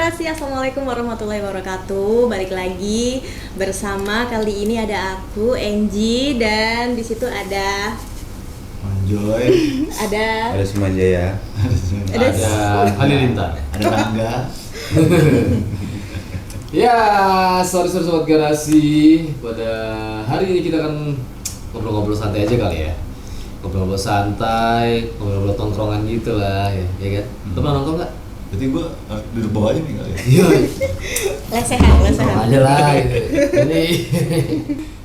Gerasi, assalamualaikum warahmatullahi wabarakatuh. Balik lagi bersama kali ini ada aku, Angie, dan di situ ada Manjoy, Ada Sumanjaya, ada Halilintar, ada Rangga. Ya, sorry sobat Garasi. Pada hari ini kita akan ngobrol-ngobrol santai aja kali ya. Ngobrol-ngobrol santai, ngobrol-ngobrol tongkrongan gitu lah ya kan? Lo pernah nongkrong nggak? Berarti gue duduk bawah aja nih kali ya. Iya. lesehan. aja lah gitu. Ini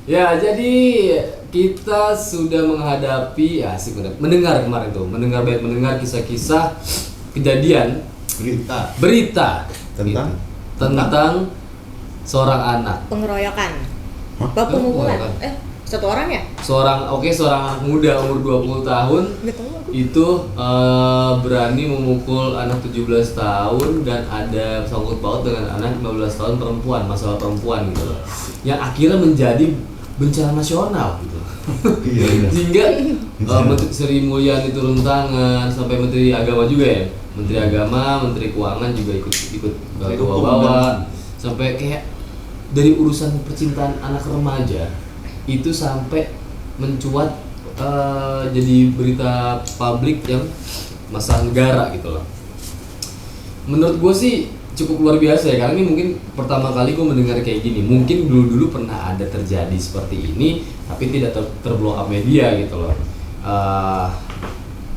ya, jadi kita sudah menghadapi mendengar kemarin tuh, mendengar kisah-kisah kejadian berita tentang seorang anak. pengeroyokan. Hah? Pemukulan. Pengeroyokan. Satu orang ya? Seorang anak muda umur 20 tahun Gak tahu aku. itu berani memukul anak 17 tahun dan ada sangkut paut dengan anak 15 tahun perempuan, masalah perempuan gitu loh. Yang akhirnya menjadi bencana nasional gitu. Iya. Sehingga Menteri Sri Mulyani turun tangan, sampai Menteri Agama juga ya. Menteri Agama, Menteri Keuangan juga ikut bawa-bawa. Sampai kayak dari urusan percintaan anak remaja itu sampai mencuat jadi berita publik yang masalah negara gitu loh. Menurut gue sih cukup luar biasa ya, karena ini mungkin pertama kali gue mendengar kayak gini. Mungkin dulu pernah ada terjadi seperti ini, tapi tidak terblow up media gitu loh.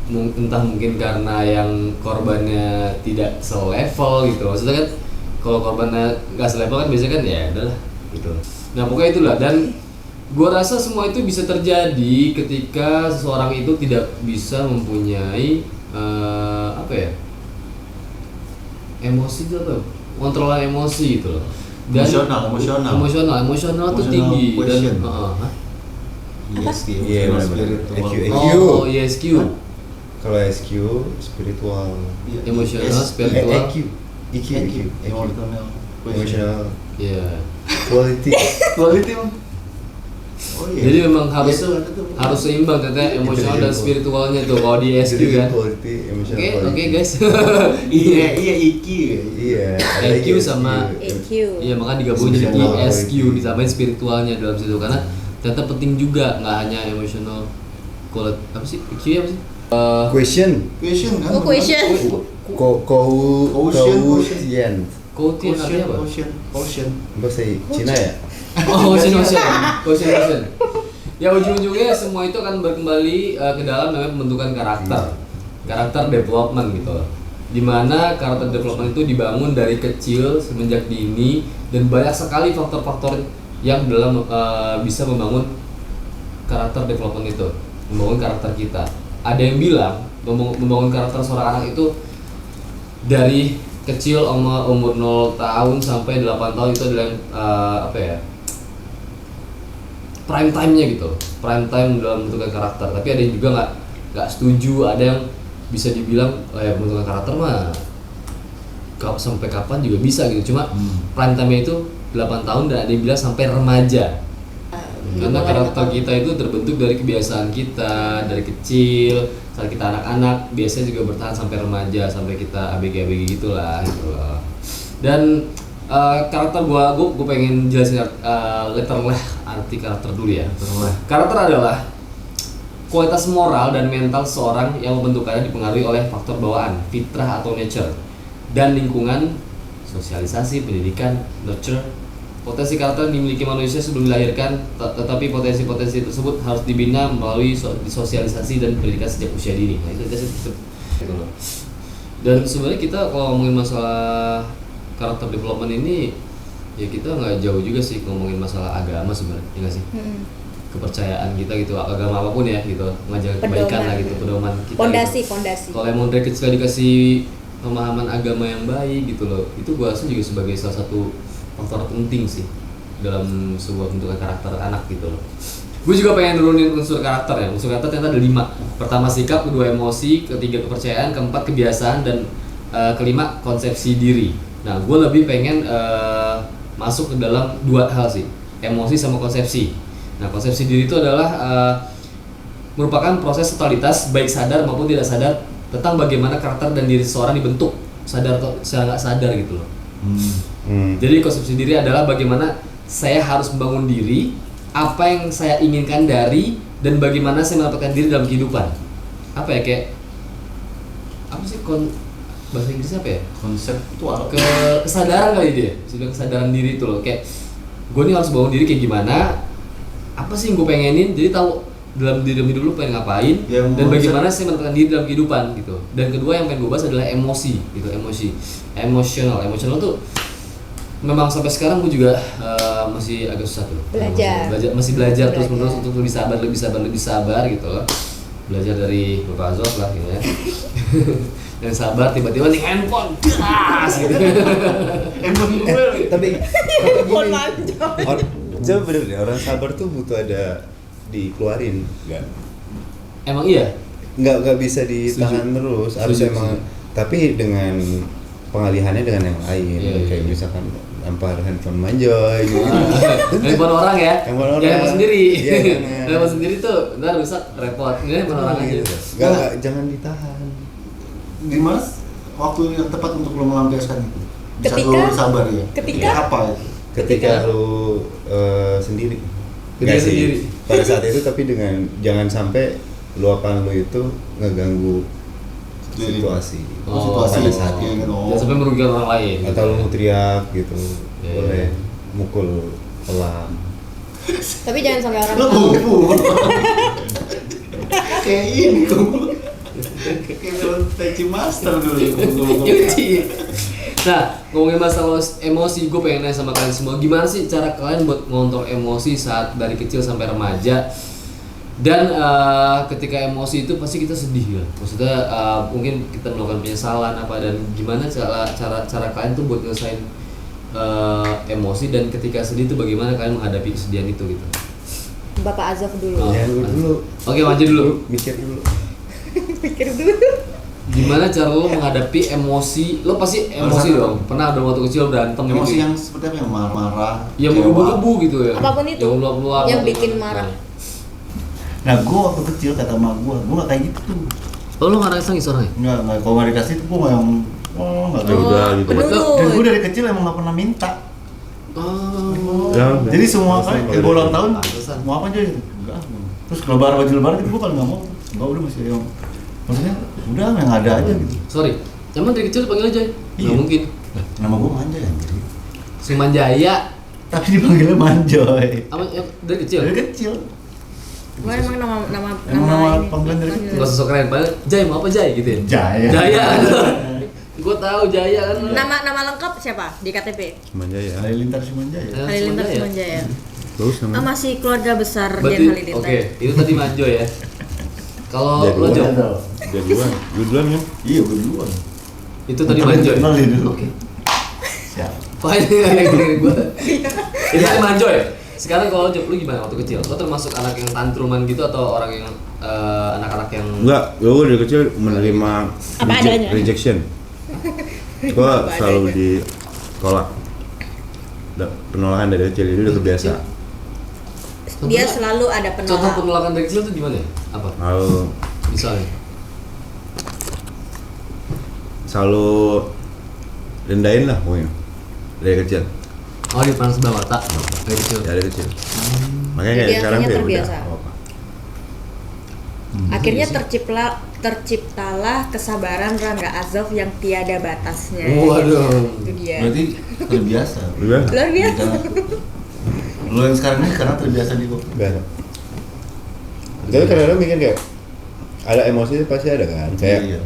Entah mungkin karena yang korbannya tidak selevel gitu. Maksudnya kan kalau korbannya nggak selevel kan biasanya kan ya udahlah gitu. Nah pokoknya itulah, dan gue rasa semua itu bisa terjadi ketika seseorang itu tidak bisa mempunyai emosi itu apa? Kontrolan emosi gitu loh. Dan emosional tuh tinggi dan ESQ, Iya, benar-benar. spiritual. ESQ. Kalau SQ spiritual, Emosional, spiritual. EQ, emotional Iya. quality. Quality Bang. Oh iya. Jadi memang harus Itu ada tuh. harus seimbang katanya emosional dan spiritualnya tuh kalau di ESQ kan. Quality, emotional Oke, quality. guys. Iya EQ. Iya. ada EQ sama EQ. Iya, makanya digabungin jadi Emotional ESQ, quality. ditambahin spiritualnya dalam situ, karena ternyata penting juga, nggak hanya emotional quality. Apa sih EQ apa sih? Question. Question kan? Oh, question. Quotient. Quotient artinya apa? Quotient. Bahasa Cina ya? Oh, quotient. Ya ujung-ujungnya semua itu akan berkembali ke dalam namanya pembentukan karakter development gitu loh. Dimana karakter development itu dibangun dari kecil semenjak dini, dan banyak sekali faktor-faktor yang dalam bisa membangun karakter development itu, membangun karakter kita. Ada yang bilang membangun karakter seorang anak itu dari kecil umur 0 tahun sampai 8 tahun itu adalah prime time-nya gitu. Prime time dalam membentukkan karakter. Tapi ada yang juga nggak setuju, ada yang bisa dibilang pembentukan karakter mah sampai kapan juga bisa gitu. Cuma prime time-nya itu 8 tahun, dan ada yang bilang sampai remaja. Karena karakter kita itu terbentuk dari kebiasaan kita dari kecil, saat kita anak-anak biasanya juga bertahan sampai remaja, sampai kita ABG gitulah gitu loh. Dan karakter gue pengen jelasin arti karakter dulu ya. Karakter adalah kualitas moral dan mental seorang yang membentukannya dipengaruhi oleh faktor bawaan, fitrah atau nature, dan lingkungan, sosialisasi, pendidikan, nurture. Potensi karakter yang dimiliki manusia sebelum dilahirkan, tetapi potensi-potensi tersebut harus dibina melalui sosialisasi dan pendidikan sejak usia dini. Nah itu gitu loh. Dan sebenarnya kita kalau ngomongin masalah karakter development ini, ya kita nggak jauh juga sih ngomongin masalah agama sebenarnya, ya nggak sih? Kepercayaan kita gitu, agama apapun ya gitu, mengajarkan kebaikan lah gitu, pedoman kita. Pondasi. Gitu. Kalau emang dari kecil dikasih pemahaman agama yang baik gitu loh, itu gua rasa juga sebagai salah satu faktor penting sih dalam sebuah bentukan karakter anak gitu loh. Gue juga pengen nurunin unsur karakter ya. Unsur karakter ternyata ada 5. Pertama sikap, kedua emosi, ketiga kepercayaan, keempat kebiasaan, dan kelima konsepsi diri. Nah, gue lebih pengen masuk ke dalam 2 hal sih, emosi sama konsepsi. Nah, konsepsi diri itu adalah merupakan proses totalitas baik sadar maupun tidak sadar tentang bagaimana karakter dan diri seseorang dibentuk, sadar atau secara nggak sadar gitu loh. Jadi konsumsi diri adalah bagaimana saya harus membangun diri, apa yang saya inginkan dari, dan bagaimana saya mendapatkan diri dalam kehidupan. Apa ya, kayak apa sih bahasa Inggrisnya apa ya? Konseptual. Kesadaran kali dia, sudah kesadaran diri itu loh. Kayak gue nih harus bangun diri kayak gimana, apa sih yang gue pengenin, jadi tahu dalam diri hidup lu pengen ngapain, Ya, dan bagaimana saya mendapatkan diri dalam kehidupan gitu. Dan kedua yang pengen gue bahas adalah emosi gitu, emosional tuh memang sampai sekarang gue juga masih agak susah tuh. Masih belajar terus menerus untuk lebih sabar gitu loh. Belajar dari Bapak Azov lah gitu ya. Dan sabar, tiba-tiba nih handphone gas gitu. Tapi Handphone gini, manja. coba bener deh, orang sabar tuh butuh ada dikeluarin, nggak? Emang iya? Nggak bisa ditahan terus, harus Setuju, emang. setuju. Tapi dengan pengalihannya dengan yang lain, Iya, kayak iya. misalkan lempar handphone manjoy gitu. Handphone orang ya? Handphone orang. Ya, handphone sendiri. Iya, jangan. Handphone sendiri tuh ntar rusak, repot. Ini handphone orang aja. Nggak, jangan ditahan. Gimana waktu yang tepat untuk lo melampiaskan itu? Di saat Ketika- lo sabar ya? ketika- apa itu? Ketika lu sendiri. Ketika Nggak sih, sendiri. pada saat itu, tapi dengan jangan sampai luapan lu itu ngeganggu situasi. Situasi pada saat iya, itu. gitu. Jangan sampai merugikan orang lain. Atau lu mau teriak gitu, Iya, boleh iya. mukul pelan. Tapi jangan sampai orang Lo tahu. bubur. Kayak ini tuh. Kayak film Tai Chi Master dulu. Yuci. Nah, ngomongin masalah emosi, gue pengen nanya sama kalian semua, gimana sih cara kalian buat ngontrol emosi saat dari kecil sampai remaja? Dan ketika emosi itu pasti kita sedih ya. Maksudnya mungkin kita melakukan penyesalan apa, dan gimana cara kalian tuh buat nyelesain emosi, dan ketika sedih itu bagaimana kalian menghadapi kesedihan itu gitu. Bapak Azaf dulu. Oh. Ya lu dulu. Oke, maju dulu. Mikir dulu. Pikir dulu. Gimana cara lo menghadapi emosi? Lo pasti emosi Merasakan. dong. Pernah dong waktu kecil berantem Emosi gitu. yang seperti apa? Yang marah-marah. Yang kecewa. menggebu-gebu gitu ya. Apapun itu, Yang meluap-luap. yang gitu. bikin marah. Nah, gue waktu kecil kata emak gue nggak kayak gitu tuh. Oh, lo nggak nangis orangnya? Nggak, kalau nggak dikasih itu gue nggak yang, nggak Ya kayak gitu. udah gitu. Penurut. Dan gue dari kecil emang nggak pernah minta. Oh. Ya, udah. Jadi semua kali, Pantesan gue ulang tahun, Pantesan. mau apa aja gitu. Enggak. Terus lebaran baju lebaran gitu gue kalau nggak mau, enggak udah masih yang, maksudnya udah yang ada aja gitu. Sorry. Emang dari kecil dipanggil aja? Iya. Nggak mungkin. Nama gue Manja ya. Sumanjaya. Tapi dipanggilnya Manjoy. Apa dari kecil? Dari kecil. Gua emang nama Emang nama ini. panggilan dari Panggilan. Nggak sosok keren banget. Jai mau apa Jai gitu ya? Jaya. Jaya. Gue tahu Jaya kan. Nama lengkap siapa di KTP? Manja ya. Halilintar Simanjaya. Halilintar Sumanjaya. Simanjaya. Terus Ah, namanya. masih keluarga besar Dian Berarti, Halilintar. oke, itu tadi Manjo ya. Kalau lo Jagoan. jawab, Jagoan. Lu duluan kan? Iya, gue duluan. itu tadi Manjo. Kenal dia dulu. Oke. Siap. Wah, ini dengerin gue. Itu tadi Manjo ya. Sekarang kalau lo jawab, lu gimana waktu kecil? Lo termasuk anak yang tantruman gitu atau orang yang anak-anak yang Enggak, gue dari kecil menerima Apa adanya? rejection. Gue Apa selalu adanya? ditolak. Penolakan dari kecil, jadi udah kebiasa. Dia selalu ada Contoh penolak. penolakan dari kecil itu gimana ya? Apa? Lalu Misalnya? selalu rendahin lah pokoknya dari kecil. Oh, di depan sebelah mata dari kecil. Dari kecil. Makanya Jadi kayak sekarang akhirnya kayak udah terbiasa. apa-apa. Akhirnya terciptalah kesabaran Rangga Azov yang tiada batasnya. Waduh. Itu dia. Berarti terbiasa. Udah. Luar biasa. Lo yang sekarang ini karena terbiasa di gue. Biasa. Tapi kadang-kadang mikir kayak ada emosi itu pasti ada kan, kayak Iya.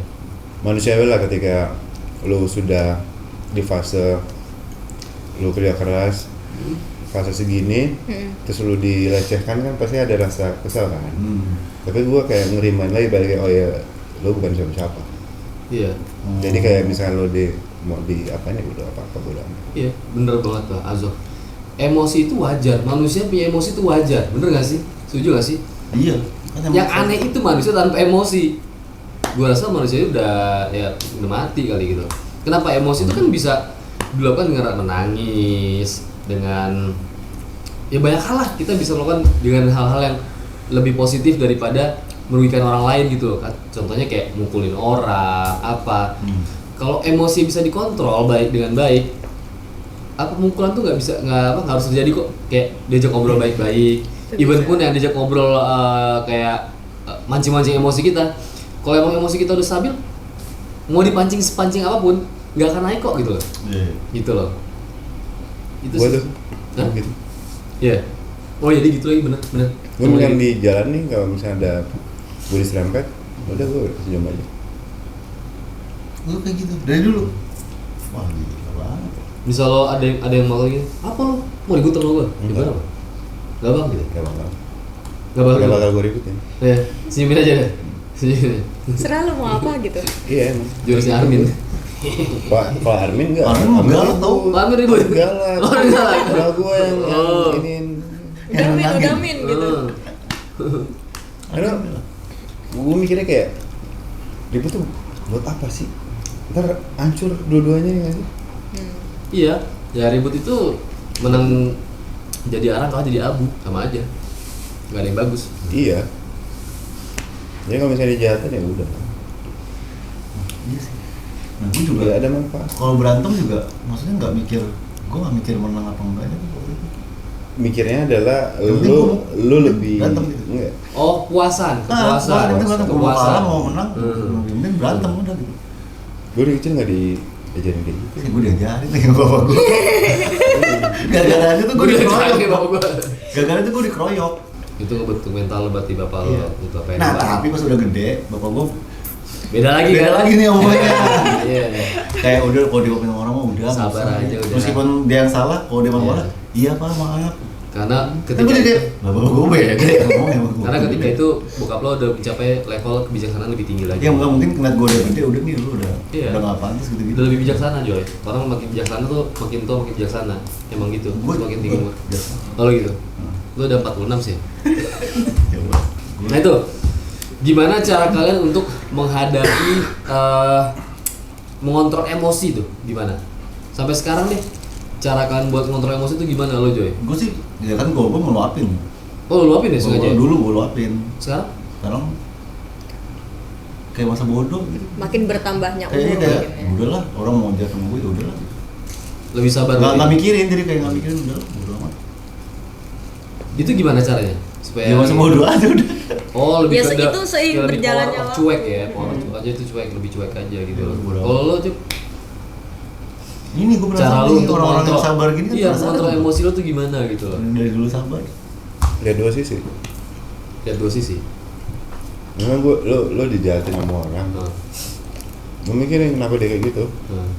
manusiawi lah ketika lu sudah di fase lu kerja keras, fase segini, terus lu dilecehkan kan pasti ada rasa kesal kan. Tapi gua kayak ngerimain lagi balik, oh ya lu bukan siapa-siapa. Iya. Jadi kayak misalnya lu mau di apanya udah apa-apa bodo amat. Iya, bener banget Pak Azov. Emosi itu wajar, manusia punya emosi itu wajar, bener gak sih? Setuju gak sih? Iya. Kan Yang emang- aneh itu manusia tanpa emosi. Gua rasa manusia itu udah mati kali gitu. Kenapa emosi itu kan bisa dilakukan dengan menangis, dengan ya banyak hal lah, kita bisa melakukan dengan hal-hal yang lebih positif daripada merugikan orang lain gitu loh. Contohnya kayak mukulin orang, apa. Kalau emosi bisa dikontrol dengan baik, pemukulan tuh nggak harus terjadi kok, kayak diajak ngobrol baik-baik. Itu Even bisa. pun yang diajak ngobrol kayak mancing-mancing emosi kita, kalau emang emosi kita udah stabil, mau dipancing sepancing apapun nggak akan naik kok gitu loh. Iya. Gitu loh. Itu Gue sih. tuh Hah? gitu. Iya. Oh jadi gitu lagi bener. Gue misalnya di jalan nih, kalau misalnya ada gue diserempet, udah gue senyum aja. Gue kayak gitu dari dulu. Wah gila banget. Misal lo ada yang mau gini, apa lo mau ribut sama gue? Enggak. Gimana? Gak bang gitu. Gak bakal. Gak bakal. Gak bakal gue ributin. Ya, senyumin aja deh. Senyumin. Serah lu mau apa gitu. Iya emang. Jurusnya Armin. Kalau Armin enggak. Armin mah galak tau. Pak Armin ribut. Galak. Oh, galak. Kalau gue yang Oh. iniin. Udah min gitu. Karena gue mikirnya kayak ribut tuh buat apa sih? Ntar hancur dua-duanya ya nggak sih? Iya, ya ribut itu menang jadi arang kalah jadi abu, sama aja. Gak ada yang bagus. Iya. Jadi kalau misalnya dijahatin ya udah. Iya sih. Nah gue juga Gak ada manfaat. kalau berantem juga maksudnya nggak mikir, gue nggak mikir menang apa enggak itu. Mikirnya adalah Yang penting lu lebih berantem gitu. enggak. Oh, kepuasan. Nah, itu berantem, mau kalah mau menang, Hmm. yang penting berantem udah gitu. Gue dari kecil nggak diajarin kayak gitu. Gue diajarin lagi sama bapak gue. Gara-gara itu tuh gue dikeroyok. bapak gua. Gara-gara itu gue dikeroyok. Itu ngebentuk mental lo berarti bapak lo. Iya. Itu apa yang Nah dibawa. tapi pas udah gede, bapak gue beda lagi beda kan? lagi nih omongannya. Iya. Kayak udah kalau diomongin orang mah udah nggak Sabar usah. aja, udah. Meskipun dia yang salah, kalau dia marah, iya pak maaf. Karena Kan ketika gue dia, bapak gue beda ngomongnya sama gue. karena ketika itu bokap lo udah mencapai level kebijaksanaan lebih tinggi lagi. Ya nggak mungkin kena gue udah gede, udah nih lu udah Iya. udah nggak pantas gitu-gitu. Udah lebih bijaksana Joy. Orang makin bijaksana tuh makin tua makin bijaksana. Emang gitu. Gue Makin tinggi umur. biasa. Kalau gitu. Lu udah 46 sih. Coba. Nah itu gimana cara kalian untuk menghadapi mengontrol emosi tuh gimana? Sampai sekarang nih cara kalian buat mengontrol emosi tuh gimana lo Joy? Gue sih, ya kan gue ngeluapin. Oh lu luapin ya sengaja? Gua dulu gue luapin. Sekarang? Sekarang kayak masa bodoh gitu. Makin bertambahnya Kayaknya umur kayak mungkin ya. udahlah orang mau jahat sama gue ya udahlah. Lebih sabar. Nggak mikirin, jadi kayak nggak mikirin udahlah bodoh amat. Itu gimana caranya? Supaya Ya masa bodoh aja udah. Oh lebih Ya, ke itu seiring lebih berjalannya power of waktu. cuek ya, power of cuek aja itu cuek, lebih cuek aja gitu. Ya, bodo amat. Kalau lo Cuk, Ini gue cara penasaran lu nih, untuk orang-orang yang mengontrol sabar gini kan iya, penasaran mengontrol gua. emosi lo tuh gimana gitu loh. Yang dari dulu sabar. Lihat dua sisi. Lihat dua sisi. Memang lo dijahatin sama orang. Nah, Gue mikirin kenapa dia kayak gitu. nah.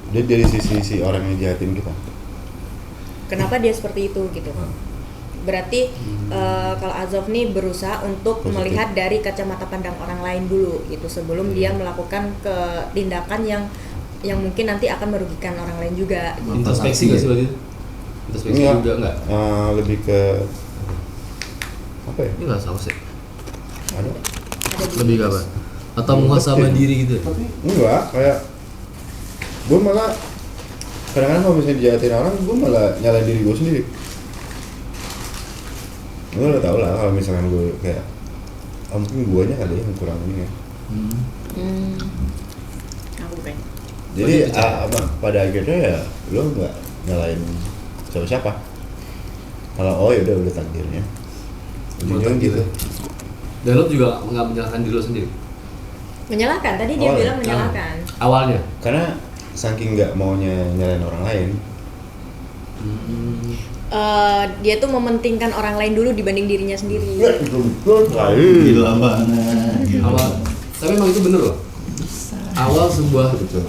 Dia dari sisi si orang yang jahatin kita. Kenapa dia seperti itu gitu. Berarti kalau Azov nih berusaha untuk Positif. melihat dari kacamata pandang orang lain dulu gitu sebelum dia melakukan tindakan yang mungkin nanti akan merugikan orang lain juga. Introspeksi gak sih berarti? Introspeksi Enggak. juga enggak? Lebih ke apa ya? Ini enggak sama sih. Ada? Lebih ke apa? Atau muhasabah diri gitu. Tapi enggak, kayak gue malah kadang-kadang kalau misalnya dijahatin orang, gue malah nyalain diri gue sendiri. Gue udah tau lah kalau misalkan gue kayak mungkin guanya kali yang kurang ini ya. Aku kayak Jadi Berarti percaya. pada akhirnya ya lo nggak nyalain siapa-siapa. Kalau yaudah udah takdirnya. Ujungnya Takdir. gitu. Dan lo juga nggak menyalahkan diri lo sendiri. menyalahkan. Tadi dia Oh, bilang ya. menyalahkan. Awalnya. Karena saking nggak maunya nyalain orang lain. Dia tuh mementingkan orang lain dulu dibanding dirinya sendiri. Betul Gila banget. Gila. Awal. Tapi emang itu bener loh. Awal sebuah Betul.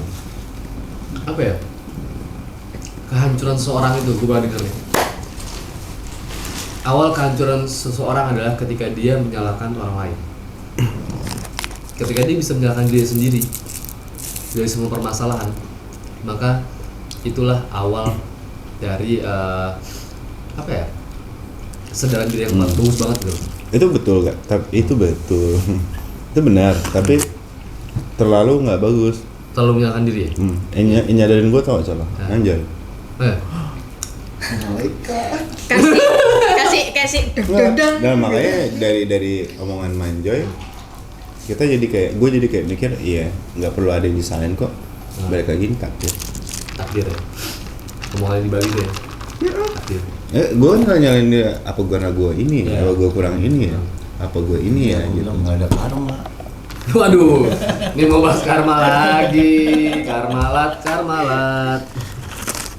apa ya? Kehancuran seseorang itu gue pernah denger nih. Awal kehancuran seseorang adalah ketika dia menyalahkan orang lain. Ketika dia bisa menyalahkan diri sendiri dari semua permasalahan, maka itulah awal dari apa ya? Kesadaran diri yang bagus banget gitu. Itu betul gak? Tapi itu betul. Itu benar. Tapi terlalu nggak bagus. Terlalu menyalahkan diri ya? Nyadarin gue tau salah. Nah. Anjay. kasih Nah makanya dari omongan Manjoy kita jadi kayak gue jadi kayak mikir iya nggak perlu ada yang disalahin kok, balik lagi ini takdir. takdir ya. Omongan yang dibagi tuh ya. Takdir. Gue nggak nyalain dia apa karena gue ini, Iya. apa gue kurang ini ya, apa gue ini ya Aku gitu. bilang nggak ada karma. Waduh, ini mau bahas karma lagi. Karmalat.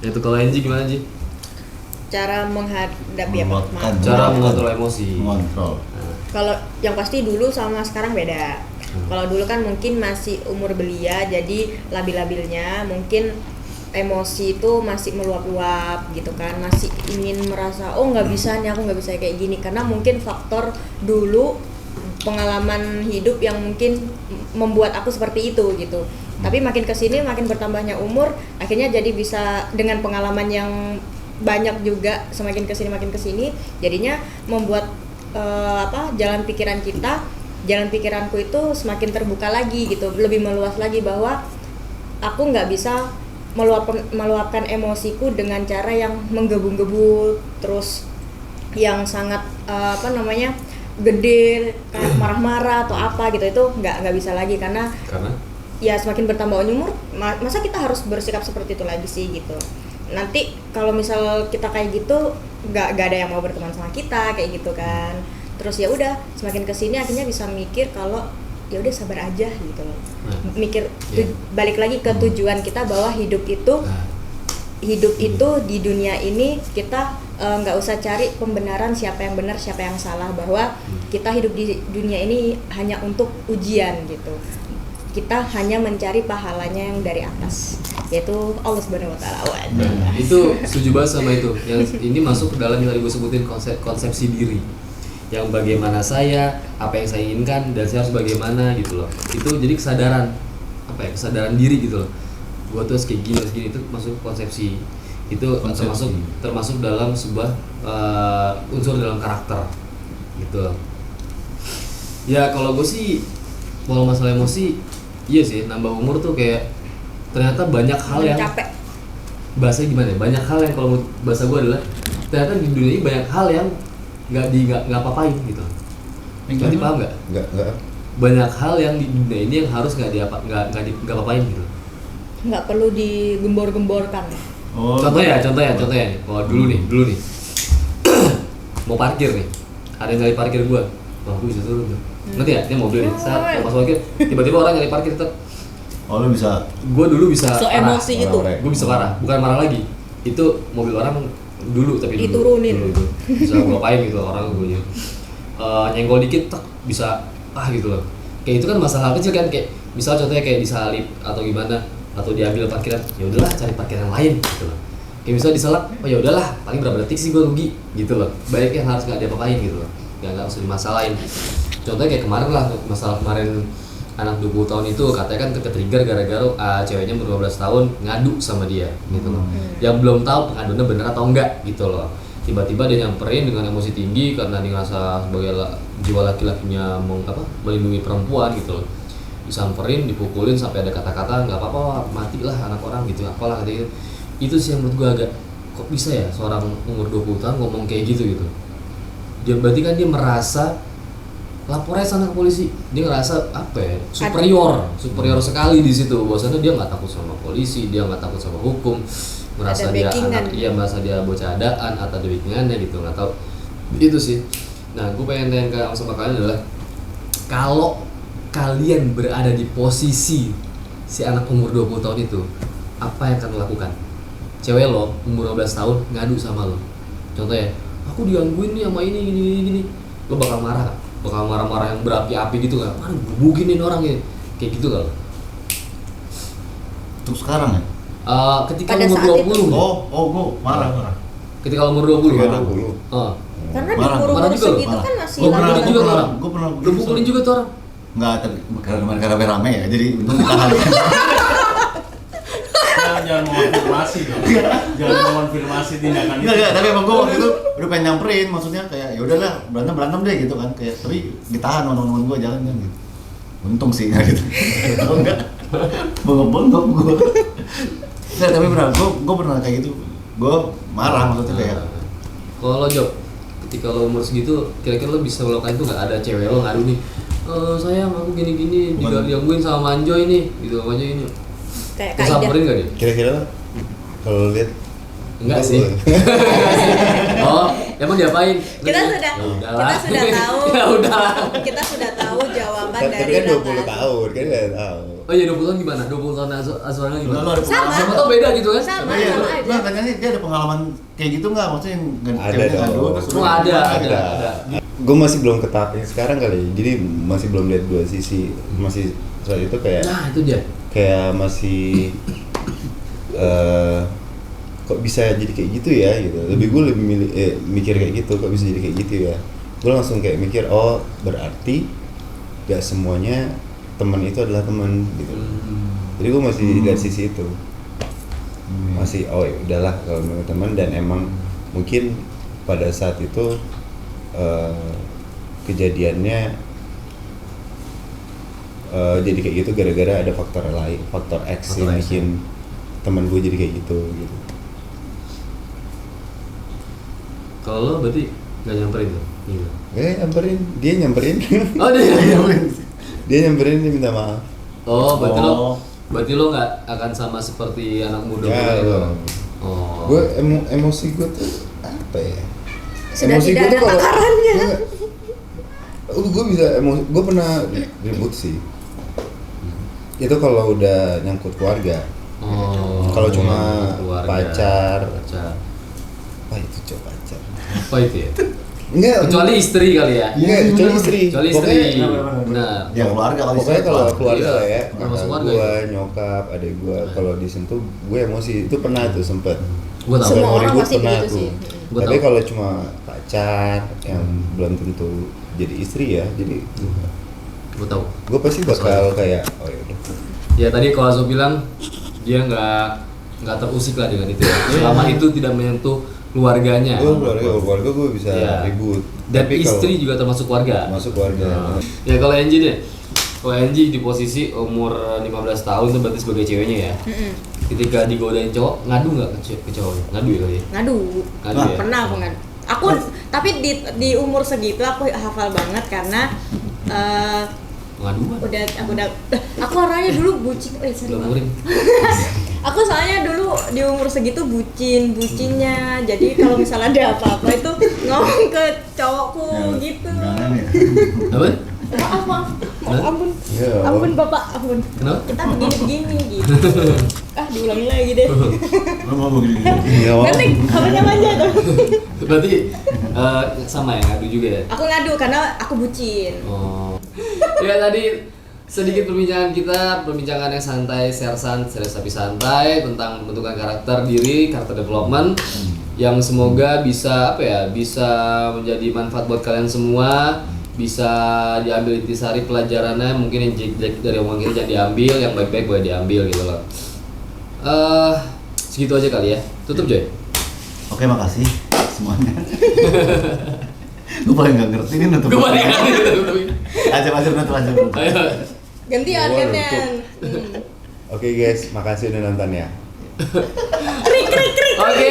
Ya itu kalau Angie gimana Ji? Cara menghadapi apa? Meluapkan. Cara mengontrol emosi. Mengontrol. Kalau yang pasti dulu sama sekarang beda. Kalau dulu kan mungkin masih umur belia, jadi labil-labilnya mungkin emosi itu masih meluap-luap gitu kan, masih ingin merasa oh nggak bisa nih, aku nggak bisa kayak gini, karena mungkin faktor dulu pengalaman hidup yang mungkin membuat aku seperti itu gitu. Tapi makin kesini makin bertambahnya umur, akhirnya jadi bisa dengan pengalaman yang banyak juga, semakin kesini jadinya membuat jalan pikiranku itu semakin terbuka lagi gitu, lebih meluas lagi bahwa aku nggak bisa meluapkan emosiku dengan cara yang menggebu-gebu terus yang sangat gede kayak marah-marah atau apa gitu, itu nggak bisa lagi karena ya semakin bertambah umur masa kita harus bersikap seperti itu lagi sih gitu. Nanti kalau misal kita kayak gitu nggak ada yang mau berteman sama kita kayak gitu kan. Terus ya udah semakin kesini akhirnya bisa mikir kalau ya udah sabar aja gitu loh. Mikir balik lagi ke tujuan kita bahwa hidup itu di dunia ini kita nggak usah cari pembenaran siapa yang benar siapa yang salah, bahwa kita hidup di dunia ini hanya untuk ujian gitu. Kita hanya mencari pahalanya yang dari atas, yaitu Allah Subhanahu wa taala. Itu setuju banget sama itu. Yang ini masuk ke dalam yang tadi gue sebutin konsepsi diri. Yang bagaimana saya, apa yang saya inginkan, dan saya harus bagaimana gitu loh. Itu jadi kesadaran diri gitu loh. Gue tuh harus kayak gini, itu masuk konsepsi. Itu termasuk dalam sebuah unsur dalam karakter gitu. Ya kalau gue sih kalau masalah emosi, iya sih, nambah umur tuh kayak ternyata banyak hal yang capek. Bahasanya gimana ya? Banyak hal yang kalau menurut bahasa gue adalah ternyata di dunia ini banyak hal yang nggak apa-apain gitu. Berarti paham nggak? Nggak. Banyak hal yang di dunia ini yang harus nggak apa-apain gitu. Nggak perlu digembor-gemborkan. Oh, Contohnya nih. Kalau dulu nih. Mau parkir nih. Ada yang nyari parkir gua. Wah, gua bisa turun tuh. Ngerti ya? Dia mobil nih. Saat pas parkir, tiba-tiba orang nyari parkir tetap. Oh, lu bisa. Gua dulu bisa So marah. emosi itu. Gua bisa marah, bukan marah lagi. Itu mobil orang dulu tapi Diturunin. dulu. Bisa gua apain gitu orang gua nyenggol dikit tak bisa gitu loh. Kayak itu kan masalah kecil kan, kayak misal contohnya kayak disalip atau gimana atau diambil parkiran, ya udahlah cari parkir yang lain gitu loh. Kayak misal diselak, oh ya udahlah paling berapa detik sih gue rugi gitu loh. Baik yang harus nggak diapa-apain gitu loh, nggak usah dimasalahin. Contohnya kayak kemarin lah, masalah kemarin anak 20 tahun itu katanya kan ke-trigger gara-gara ceweknya umur 15 tahun ngadu sama dia gitu loh. Yang belum tahu pengaduannya bener atau enggak gitu loh. Tiba-tiba dia nyamperin dengan emosi tinggi karena dia ngerasa sebagai jiwa laki-lakinya melindungi perempuan gitu loh. Disamperin, dipukulin sampai ada kata-kata nggak apa-apa, matilah anak orang gitu, apalah katanya. Itu sih yang menurut gue agak kok bisa ya seorang umur 20 tahun ngomong kayak gitu. Dia berarti kan dia merasa lapor aja sana ke polisi. Dia ngerasa superior sekali di situ. Bahwasanya dia nggak takut sama polisi, dia nggak takut sama hukum, merasa dia merasa dia bocah adaan atau ada backingannya gitu, nggak tahu. Itu sih. Nah, gue pengen tanya sama kalian adalah kalau kalian berada di posisi si anak umur 20 tahun itu, apa yang akan lo lakukan? Cewek lo umur 15 tahun ngadu sama lo. Contohnya, aku digangguin nih sama ini gini. Lo bakal marah gak? Bakal marah-marah yang berapi-api gitu gak? Mana gebukin orang ya? Kayak gitu gak lo? Untuk sekarang ya? Ketika Pada umur saat 20 itu. Gue marah. Ketika umur 20 Karena di Marah. umur Marah juga lo? segitu kan masih Lo pukulin juga tuh orang? Gue pernah Lo pukulin juga tuh orang? Enggak, tapi karena rame ya, jadi untung ditahan. Jangan mengonfirmasi dong. Jangan mengonfirmasi tindakan itu. Enggak, tapi emang gue waktu itu udah pengen nyamperin, maksudnya kayak ya udahlah berantem deh gitu kan, kayak tapi ditahan teman-teman gue jangan gitu. Untung sih nggak gitu. Kalau enggak bengok gue. Nggak, tapi benar, gue pernah kayak gitu. Gue marah maksudnya kayak. Kalau lo Job, ketika lo umur segitu, kira-kira lo bisa melakukan itu nggak? Ada cewek lo ngadu nih, sayang aku gini-gini, digangguin sama Manjo ini, gitu Manjo ini. kayak Lo samperin nggak dia? Kira-kira Kalau lihat Enggak sih. Oh, emang diapain? Kita sudah Ya udahlah. kita sudah tahu. Ya udahlah. Kita sudah tahu jawaban kan dari kan 20 Nathan. tahun kan udah tahu. Oh iya 20 tahun gimana? 20 tahun asurannya gimana? Lo ada Sama. pengalaman? Siapa tau beda gitu kan? Sama. Iya, aja. lo tanya nih dia ada pengalaman kayak gitu nggak? Maksudnya yang Ada ceweknya dong. ngadu, terus Oh, lo- ada. Gue masih belum ke tahap yang sekarang kali, jadi masih belum lihat dua sisi. Masih saat itu kayak Nah, itu dia. masih kok bisa jadi kayak gitu ya gitu. Gue lebih mikir kayak gitu, kok bisa jadi kayak gitu ya. Gue langsung kayak mikir, oh berarti gak semuanya teman itu adalah teman gitu. Jadi gue masih lihat sisi itu. Masih oh ya udahlah kalau memang teman, dan emang mungkin pada saat itu kejadiannya jadi kayak gitu gara-gara ada faktor lain, faktor X Faktor yang X, bikin teman gue jadi kayak gitu. Kalau lo berarti nggak nyamperin tuh? Iya. Nyamperin, dia nyamperin. Oh dia. Dia nyamperin, dia minta maaf. Oh, berarti Oh. lo nggak akan sama seperti anak muda Ya, itu. lo. Oh. Gue emosi gue tuh apa ya? Sudah tidak ada takarannya. Gue bisa emosi, gue pernah ribut sih. Itu kalau udah nyangkut keluarga. Oh. Kalau cuma keluarga. pacar. Pacar. Itu coba pacar. Apa itu ya? Enggak, Kecuali istri kali ya. enggak, kecuali istri. Kecuali istri. Pokoknya- Benar. Ya keluarga kali Pokoknya sih, kalau keluarga Iya, lah ya, termasuk kakak keluarga gua, ya. nyokap, adik gua, kalau disentuh gue emosi. Itu pernah tuh sempet. Gua tahu. Semua Mau orang ribut pasti pernah begitu tuh. sih. Gua Tapi tahu. kalau cuma pacar yang belum tentu jadi istri ya, jadi Gue tahu. gue pasti bakal kayak oh ya udah. Ya tadi kalau Azo bilang dia nggak terusik lah dengan itu ya. Selama itu tidak menyentuh keluarganya. Gue keluarga gue bisa Iya. ribut. Dan Tapi kalau istri juga termasuk keluarga. masuk keluarga. Nah, ya kalau Angie deh, kalau Angie di posisi umur 15 tahun itu berarti sebagai ceweknya ya. Ketika digodain cowok, ngadu nggak ke cowoknya? Ngadu ya kali ya? Ngadu. Ngadu ya? Pernah aku ngadu. Aku tapi di umur segitu aku hafal banget karena Ngadu kan? aku orangnya dulu bucin. Sorry, Belum maaf. muring. Aku soalnya dulu di umur segitu bucinnya. Jadi kalau misalnya ada apa-apa itu ngomong ke cowokku gitu. Jangan ya. Apa? Maaf. Hah? Ampun. Ya, Ampun Bapak, ampun. Kenapa? Kita begini gitu. Diulangi lagi deh. Lo mau begini? Iya, Wak. Nanti kabarnya manja tuh. Berarti sama ya ngadu juga ya? Aku ngadu karena aku bucin. Oh. Ya tadi sedikit perbincangan yang santai, serius tapi santai tentang pembentukan karakter diri, karakter development yang semoga bisa bisa menjadi manfaat buat kalian semua, bisa diambil intisari pelajarannya, mungkin yang jelek dari omongan kita jangan diambil, yang baik-baik boleh diambil gitu loh. Segitu aja kali ya. Tutup Joy. Oke, makasih semuanya. Gue paling nggak ngerti ini nutup. Gue balik lagi. Aja nutup. Ayo. Gantian, Gua gantian. Oke guys, makasih udah nonton ya. Oke,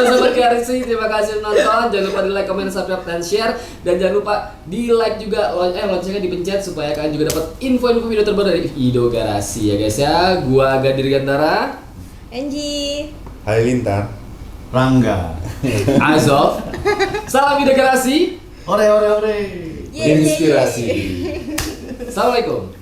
sobat Garisi, terima kasih udah nonton. Jangan lupa di like, comment, subscribe, dan share. Dan jangan lupa di like juga, loncengnya dipencet supaya kalian juga dapat info-info video terbaru dari Ido Garasi ya guys ya. Gua Aga Dirgantara, Angie. Halilintar. Rangga. Azov. Salam Ido Garasi. Ore. Yeay. Inspirasi. Assalamualaikum.